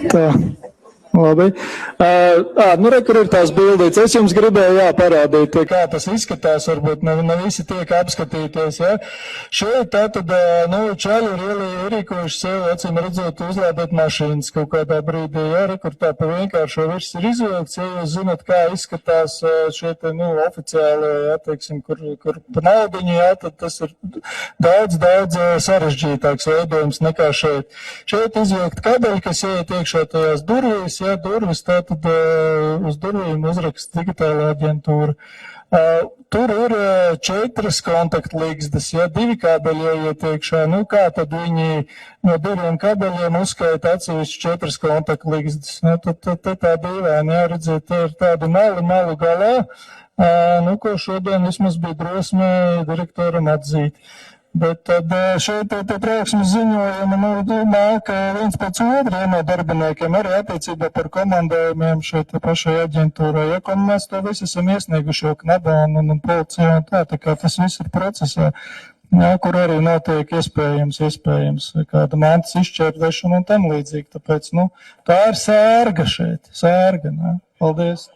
Tā. Labi. Nu, re, kur ir tās bildītes. Es jums gribēju parādīt, kā tas izskatās. Varbūt ne visi tiek apskatīties. Ja? Šeit tātad, čaļi ir ierīkojuši sev, acīm redzot, uzlādēt mašīnas kaut kādā brīdī. Ja? Re, kur tā pa vienkāršo virs ir izvilkts. Ja jūs zinat, kā izskatās šie te, oficiāli, ja, teiksim, kur pa naudiņu, ja, tad tas ir daudz sarežģītāks veidojums nekā šeit. Šeit izvilkt kabeļi, kas iet iekšā tajās durvīs. Ja, durvis, tātad uz durvīm uzraksts digitāla aģentūra. Tur ir 4 kontaktlīgstas, ja 2 kābeļi ieiet iekšā. Nu, kā tad viņi no 2 kabeļiem uzskaita atsevišķi 4 kontaktlīgstas? Nu, tad tā dīvaini, jā, redziet, te ir tādi malu galā, ko šodien vismaz bija drosme direktoram atzīt. Bet tad šeit tie trauksmes ziņojumi nāk viens pēc otra no darbiniekiem, arī attiecībā par komandējumiem šeit pašai aģentūrai. Ja, un mēs to visu esam iesnieguši jau KNABā un policijā un tā kā tas viss ir procesā, ja, kur arī notiek iespējams kāda mantas izšķērdēšana un tam līdzīgi. Tāpēc, tā ir sērga šeit, sērga. Ne? Paldies.